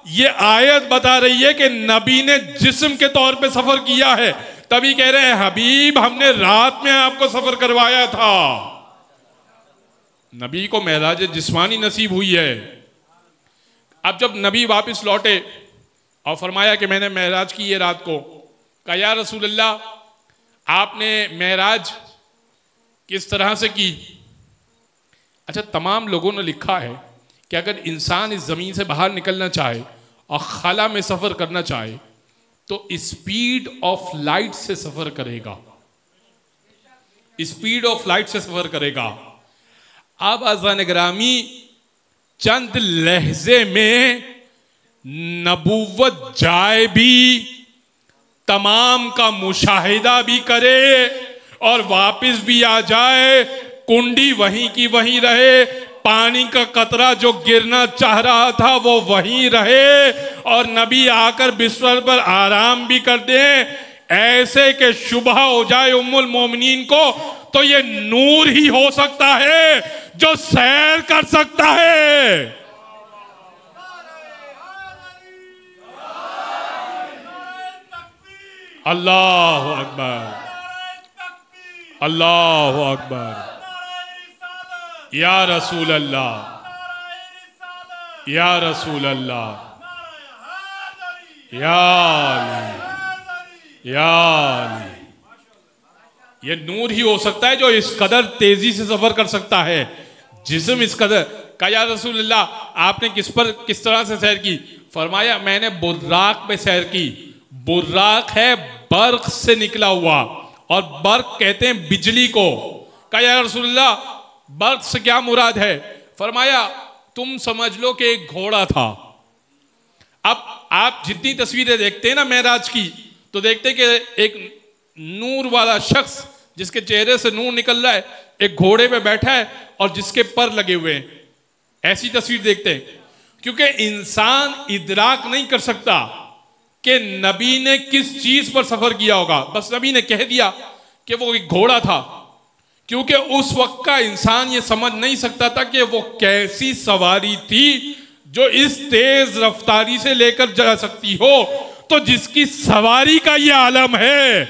ये आयत बता रही है कि नबी ने जिस्म के तौर पे सफर किया है, तभी कह रहे हैं हबीब हमने रात में आपको सफर करवाया था। नबी को मेराज जिस्मानी नसीब हुई है। अब जब नबी वापस लौटे और फरमाया कि मैंने मेराज की ये रात को, कहा या रसूल अल्लाह आपने मेराज किस तरह से की? अच्छा, तमाम लोगों ने लिखा है कि अगर इंसान इस जमीन से बाहर निकलना चाहे और खला में सफर करना चाहे तो स्पीड ऑफ लाइट से सफर करेगा, स्पीड ऑफ लाइट से सफर करेगा। अब अज़ान ग्रामी चंद लहजे में नबूवत जाए भी, तमाम का मुशाहिदा भी करे और वापस भी आ जाए, कुंडी वहीं की वहीं रहे, पानी का कतरा जो गिरना चाह रहा था वो वहीं रहे, और नबी आकर बिस्तर पर आराम भी कर दे, ऐसे के शुबह हो जाए उम्मुल मोमिनीन को, तो ये नूर ही हो सकता है जो सैर कर सकता है। अल्लाह अकबर, अल्लाह अकबर, या रसूल अल्लाह, या रसूल अल्लाह, या अली, या अली। ये नूर ही हो सकता है जो इस कदर तेजी से सफर कर सकता है, जिस्म इस कदर का। या रसूल अल्लाह आपने किस तरह से सैर की? फरमाया मैंने बुर्राक पे सैर की। बुर्राक है बर्क से निकला हुआ, और बर्क कहते हैं बिजली को। कहा या रसूलल्लाह बर्क से क्या मुराद है? फरमाया तुम समझ लो कि एक घोड़ा था। अब आप जितनी तस्वीरें देखते हैं ना मेराज की, तो देखते हैं कि एक नूर वाला शख्स जिसके चेहरे से नूर निकल रहा है, एक घोड़े पे बैठा है और जिसके पर लगे हुए हैं, ऐसी तस्वीर देखते हैं। क्योंकि इंसान इदराक नहीं कर सकता कि नबी ने किस चीज पर सफर किया होगा, बस नबी ने कह दिया कि वो एक घोड़ा था, क्योंकि उस वक्त का इंसान ये समझ नहीं सकता था कि वो कैसी सवारी थी जो इस तेज रफ्तारी से लेकर जा सकती हो। तो जिसकी सवारी का ये आलम है,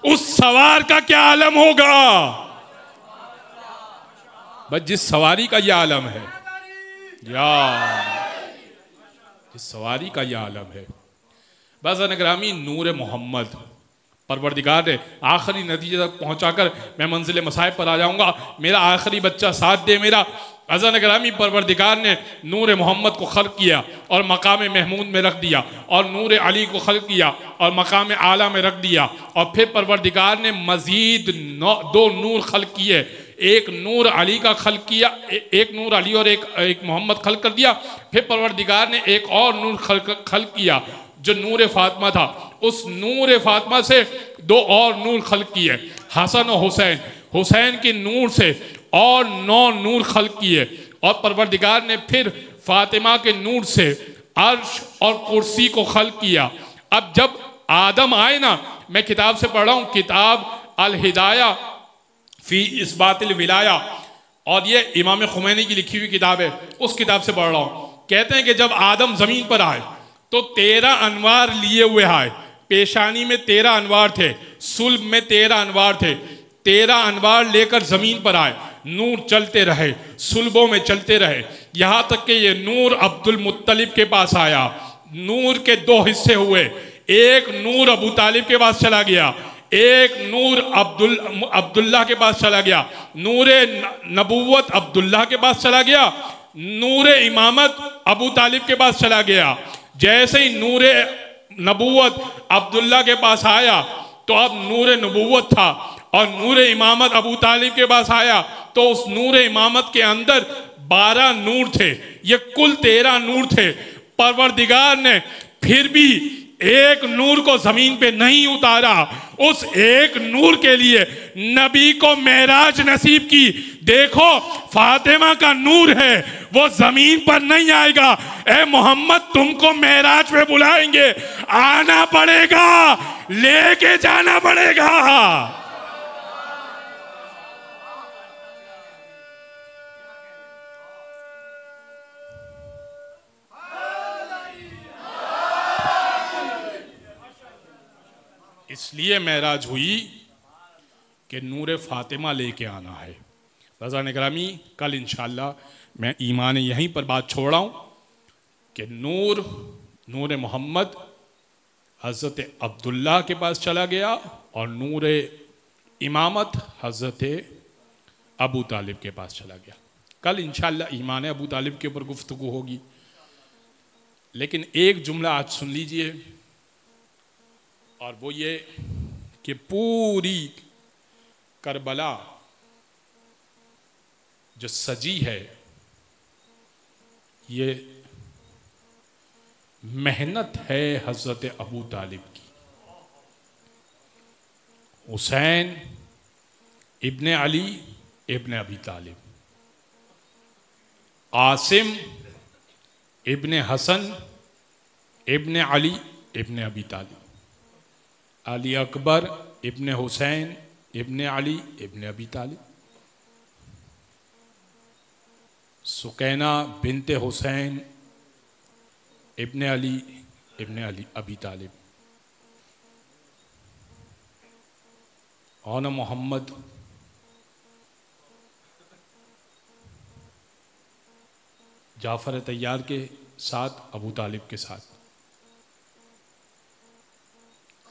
उस सवार का क्या आलम होगा? बस जिस सवारी का ये आलम है, या जिस सवारी का ये आलम है। बस अनग्रामी नूर मोहम्मद परवरदिगार ने आखिरी नतीजे तक पहुंचाकर मैं मंजिल मसाइब पर आ जाऊंगा, मेरा आखिरी बच्चा साथ दे मेरा। अज़ान ग्रामी, परवरदिगार ने नूर मोहम्मद को खल्क़ किया और मकाम महमूद में रख दिया, और नूर अली को खल्क़ किया और मकाम आला में रख दिया, और फिर परवरदिगार ने मज़ीद 2 नूर खल्क़ किए। एक नूर अली का खल्क़ किया, एक नूर अली और एक मोहम्मद खल्क़ कर दिया। फिर परवरदिगार ने एक और नूर खल्क़ किया जो नूर फातिमा था। उस नूर फातिमा से 2 और नूर खल्क़ किए, हसन और हुसैन। हुसैन के नूर से और 9 नूर खल्क़ किए, और परवरदिगार ने फिर फातिमा के नूर से अर्श और कुर्सी को खल्क़ किया। अब जब आदम आए ना, मैं किताब से पढ़ रहा हूँ, किताब अल हिदाया फी इस्बातिल विलाया, और ये इमाम खुमैनी की लिखी हुई किताब है, उस किताब से पढ़ रहा हूँ। कहते हैं कि जब आदम ज़मीन पर आए तो 13 अनवार लिए हुए आए। पेशानी में 13 अनवार थे, सुल्ब में 13 अनवार थे। 13 अनवार लेकर ज़मीन पर आए, नूर चलते रहे, सुल्बों में चलते रहे, यहाँ तक कि ये नूर अब्दुल मुत्तलिब के पास आया। नूर के 2 हिस्से हुए, एक नूर अबू तालिब के पास चला गया, एक नूर अब्दुल्लाह के पास चला गया। नूर नबूवत अब्दुल्लाह के पास चला गया, नूर इमामत अबू तालिब के पास चला गया। जैसे ही नूर नबूवत अब्दुल्लाह के पास आया तो अब नूर नबूवत था, और नूर इमामत अबू तालिब के पास आया तो उस नूर इमामत के अंदर 12 नूर थे। ये कुल 13 नूर थे। परवरदिगार ने फिर भी एक नूर को जमीन पे नहीं उतारा, उस एक नूर के लिए नबी को मेराज नसीब की। देखो, फातिमा का नूर है, वो जमीन पर नहीं आएगा। ए मोहम्मद, तुमको मेराज पे बुलाएंगे, आना पड़ेगा, लेके जाना पड़ेगा। इसलिए मेराज हुई कि नूर फातिमा लेके आना है। रज़ा निगरामी, कल इंशाअल्लाह मैं ईमान यहीं पर बात छोड़ रहा हूँ कि नूर मोहम्मद हज़रत अब्दुल्लाह के पास चला गया, और नूर इमामत हज़रत अबू तालिब के पास चला गया। कल इंशाअल्लाह ईमान अबू तालिब के ऊपर गुफ्तगू होगी, लेकिन एक जुमला आज सुन लीजिए, और वो ये कि पूरी करबला जो सजी है, ये मेहनत है हज़रत अबू तालिब की। हुसैन इब्ने अली इब्ने अबी तालिब, आसिम इब्ने हसन इब्ने अली इब्ने अबी तालिब, अली अकबर इब्ने हुसैन इब्ने अली इब्ने अबी तालिब, सुकैना बिनते हुसैन इब्ने अली अबी तालिब, और मोहम्मद जाफ़र तैयार के साथ अबू तालिब के साथ।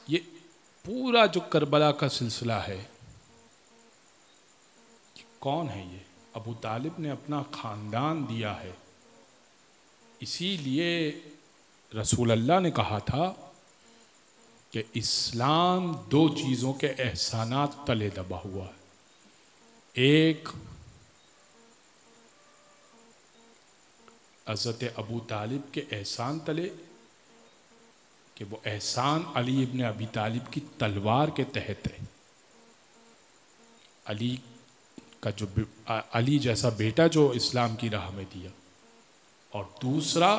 ये पूरा जो करबला का सिलसिला है, कौन है ये? अबू तालिब ने अपना ख़ानदान दिया है। इसीलिए रसूल अल्लाह ने कहा था कि इस्लाम 2 चीज़ों के एहसानात तले दबा हुआ है। एक हज़रत अबू तालिब के एहसान तले, कि वो एहसान अली इब्ने अबी तालिब की तलवार के तहत है। अली का जो अली जैसा बेटा जो इस्लाम की राह में दिया, और दूसरा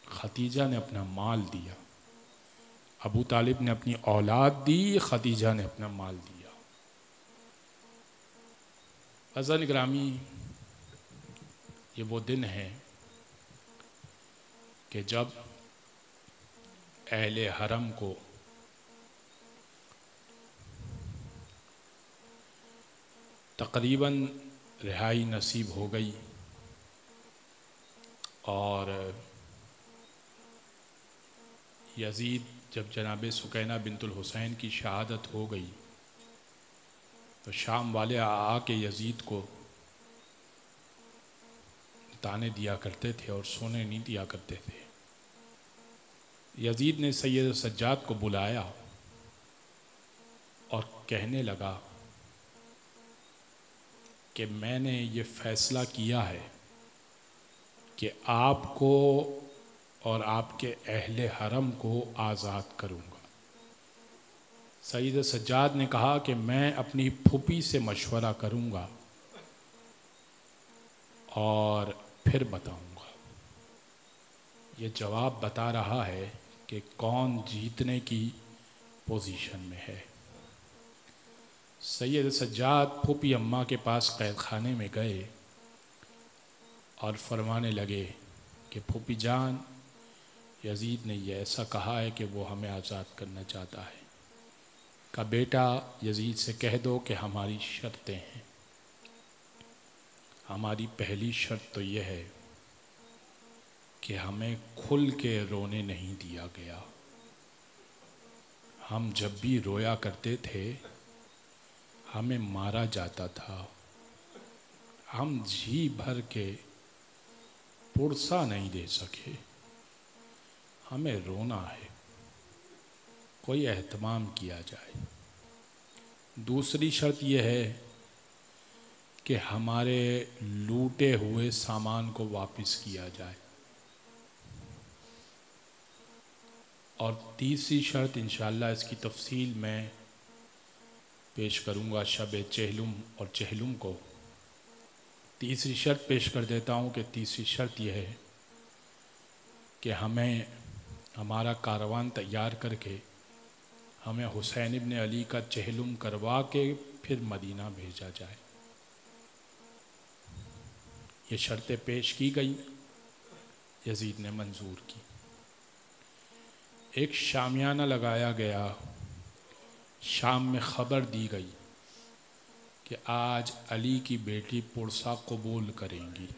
खदीजा ने अपना माल दिया। अबू तालिब ने अपनी औलाद दी, खदीजा ने अपना माल दिया। अज़ान ग्रामी, ये वो दिन है कि जब अहले हरम को तकरीबन रिहाई नसीब हो गई, और यजीद जब जनाब सुकैना बिनतुल हुसैन की शहादत हो गई तो शाम वाले आके यजीद को ताने दिया करते थे और सोने नहीं दिया करते थे। यजीद ने सैयद सज्जाद को बुलाया और कहने लगा कि मैंने ये फ़ैसला किया है कि आपको और आपके अहले हरम को आज़ाद करूँगा। सैयद सज्जाद ने कहा कि मैं अपनी फूफी से मशवरा करूँगा और फिर बताऊँगा। ये जवाब बता रहा है कि कौन जीतने की पोजीशन में है। सैयद सज्जाद फूफी अम्मा के पास कैद खाने में गए और फरमाने लगे कि फूफी जान, यजीद ने यह ऐसा कहा है कि वो हमें आज़ाद करना चाहता है। का बेटा यजीद से कह दो कि हमारी शर्तें हैं। हमारी पहली शर्त तो यह है कि हमें खुल के रोने नहीं दिया गया। हम जब भी रोया करते थे हमें मारा जाता था। हम जी भर के पुरसा नहीं दे सके। हमें रोना है, कोई एहतमाम किया जाए। दूसरी शर्त यह है कि हमारे लूटे हुए सामान को वापस किया जाए। और तीसरी शर्त इंशाअल्लाह इसकी तफसील मैं पेश करूँगा शब चहलुम और चहलुम को। तीसरी शर्त पेश कर देता हूँ कि तीसरी शर्त यह है कि हमें हमारा कारवान तैयार करके हमें हुसैन इब्न अली का चहलुम करवा के फिर मदीना भेजा जाए। ये शर्तें पेश की गई, यजीद ने मंजूर की। एक शामियाना लगाया गया, शाम में ख़बर दी गई कि आज अली की बेटी पुरसा कबूल करेंगी।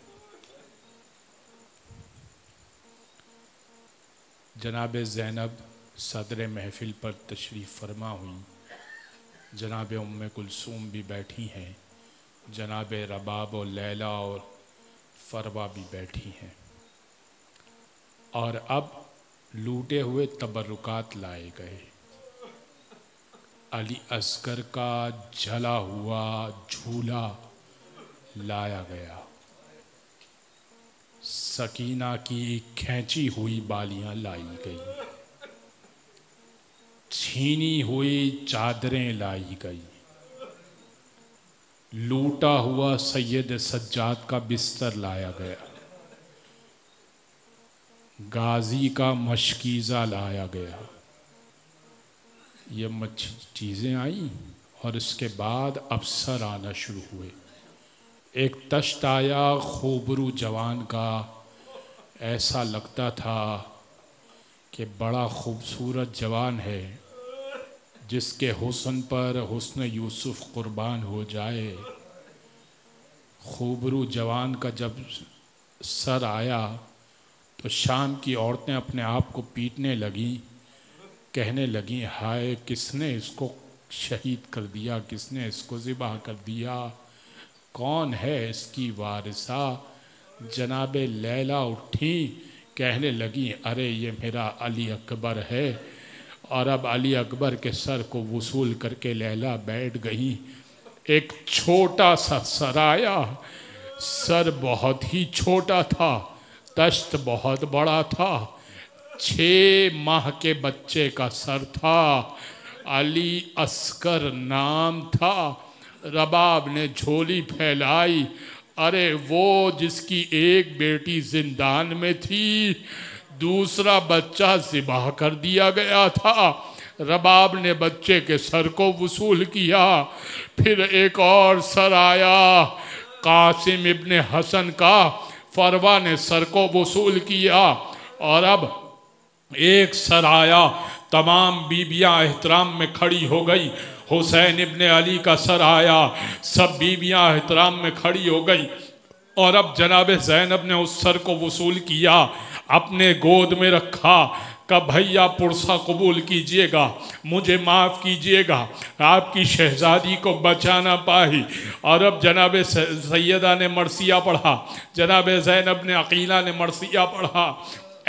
जनाब ज़ैनब सदर महफिल पर तशरीफ़ फरमा हुई। जनाब उम्मे कुलसूम भी बैठी हैं। जनाब रबाब और लैला और फरवा भी बैठी हैं। और अब लूटे हुए तबरुकात लाए गए। अली असगर का जला हुआ झूला लाया गया। सकीना की खींची हुई बालियां लाई गई। छीनी हुई चादरें लाई गई। लूटा हुआ सैयद सज्जाद का बिस्तर लाया गया। गाजी का मशकीज़ा लाया गया। ये चीज़ें आई और इसके बाद अफसर आना शुरू हुए। एक तश्त आया खूबरू जवान का, ऐसा लगता था कि बड़ा खूबसूरत जवान है जिसके हुस्न पर हुस्न यूसुफ कुर्बान हो जाए। खूबरू जवान का जब सर आया तो शाम की औरतें अपने आप को पीटने लगीं, कहने लगी हाय किसने इसको शहीद कर दिया, किसने इसको ज़िबा कर दिया, कौन है इसकी वारिसा। जनाबे लैला उठी, कहने लगी अरे ये मेरा अली अकबर है। और अब अली अकबर के सर को वसूल करके लैला बैठ गई। एक छोटा सा सराया, सर बहुत ही छोटा था, तश्त बहुत बड़ा था, 6 माह के बच्चे का सर था। अली अस्कर नाम था। रबाब ने झोली फैलाई, अरे वो जिसकी एक बेटी जिंदान में थी, दूसरा बच्चा ज़िबा कर दिया गया था। रबाब ने बच्चे के सर को वसूल किया। फिर एक और सर आया कासिम इब्ने हसन का, फरवा ने सर को वसूल किया। और अब एक सर आया, तमाम बीबियां एहतराम में खड़ी हो गई। हुसैन इब्ने अली का सर आया, सब बीबियां एहतराम में खड़ी हो गई। और अब जनाब ज़ैनब ने उस सर को वसूल किया, अपने गोद में रखा, का भैया पुरसा कबूल कीजिएगा, मुझे माफ़ कीजिएगा, आपकी शहज़ादी को बचा ना पाई। और अब जनाब सैयदा ने मरसिया पढ़ा, जनाब ज़ैनब ने अकीला ने मरसिया पढ़ा।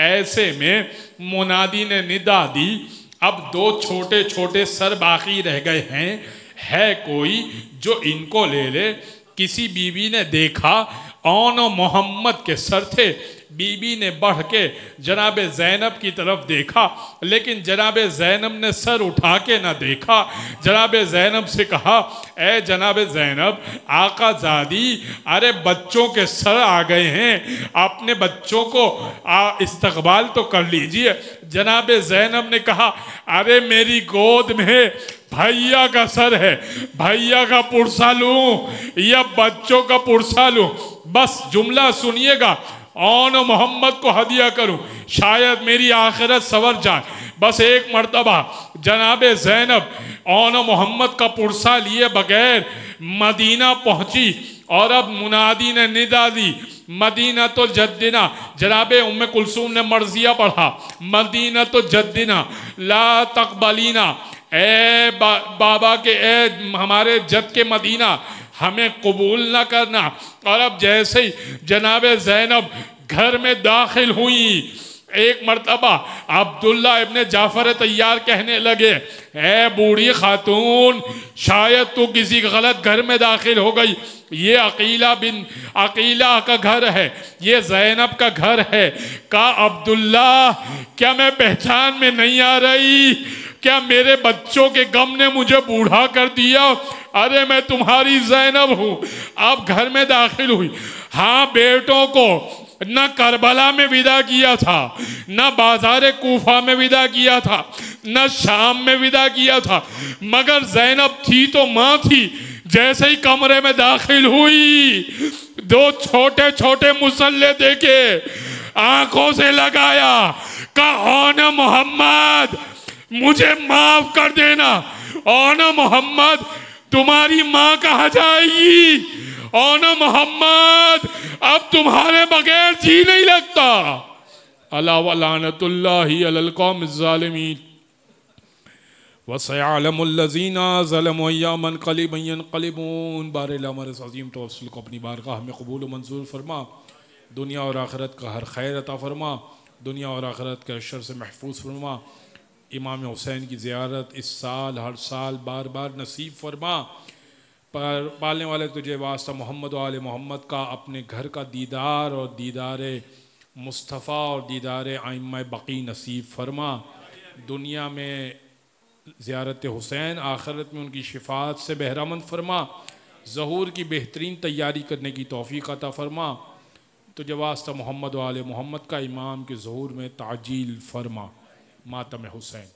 ऐसे में मुनादी ने निदा दी, अब दो छोटे छोटे सर बाकी रह गए हैं, है कोई जो इनको ले ले। किसी बीवी ने देखा औन मोहम्मद के सर थे, बीबी ने बढ़ के जनाब ज़ैनब की तरफ देखा, लेकिन जनाब ज़ैनब ने सर उठा के ना देखा। जनाब ज़ैनब से कहा, ए जनाब ज़ैनब आका ज़ादी, अरे बच्चों के सर आ गए हैं, अपने बच्चों को इस्तकबाल तो कर लीजिए। जनाब ज़ैनब ने कहा, अरे मेरी गोद में भैया का सर है, भैया का पुरसा लूं या बच्चों का पुरसा लूं? बस जुमला सुनिएगा, औन मोहम्मद को हदिया करूं, शायद मेरी आखिरत सवर जाए। बस एक मर्तबा जनाब ज़ैनब औन मोहम्मद का पुरसा लिए बगैर मदीना पहुंची और अब मुनादी ने निदा दी, मदीना तो जद्दिना। जनाब उम्मे कुलसूम ने मर्जिया पढ़ा, मदीना तो जद्दिना ला तकबलीना, ए बाबा के ए हमारे जद के मदीना, हमें कबूल ना करना। और अब जैसे ही जनाब ज़ैनब घर में दाखिल हुई, एक मर्तबा अब्दुल्ला इब्ने जाफर तैयार कहने लगे, ए बूढ़ी खातून, शायद तू किसी गलत घर में दाखिल हो गई, ये अकीला का घर है, ये ज़ैनब का घर है। का अब्दुल्ला, क्या मैं पहचान में नहीं आ रही? क्या मेरे बच्चों के गम ने मुझे बूढ़ा कर दिया? अरे मैं तुम्हारी ज़ैनब हूँ। अब घर में दाखिल हुई, हाँ बेटों को न करबला में विदा किया था, न बाजार कूफा में विदा किया था, न शाम में विदा किया था, मगर ज़ैनब थी तो माँ थी। जैसे ही कमरे में दाखिल हुई, दो छोटे छोटे मुसल्ले देखे, आंखों से लगाया, कहा ना मोहम्मद मुझे माफ कर देना, ओ ना मोहम्मद तुम्हारी माँ कहाँ जाएगी, ओ ना मोहम्मद अब तुम्हारे बगैर जी नहीं लगता। अला व लानतुल्लाहि अलल कौम ज़ालिमीन व सयअलमुल लज़ीना ज़लमू अय्यामन यनक़लिबून। बारिल हमारे अज़ीम तवस्सुल को अपनी बारगाह में कबूल मंजूर फरमा, दुनिया और आखिरत का हर खैर अता फरमा, दुनिया और आखिरत के शर से महफूज फरमा। इमाम हुसैन की ज़ियारत इस साल हर साल बार बार नसीब फरमा। पर पालने वाले तुझे वास्ता मोहम्मद व आले मोहम्मद का अपने घर का दीदार और दीदार मुस्तफ़ा और दीदार आइम्मा बकी नसीब फरमा। दुनिया में ज़ियारत हुसैन, आखिरत में उनकी शिफात से बहरामंद फरमा। ज़हूर की बेहतरीन तैयारी करने की तौफ़ीक़ अता फरमा। तुझे वास्ता मोहम्मद व आले मोहम्मद का इमाम के ज़हूर में ताजील फरमा। मातम हुसैन।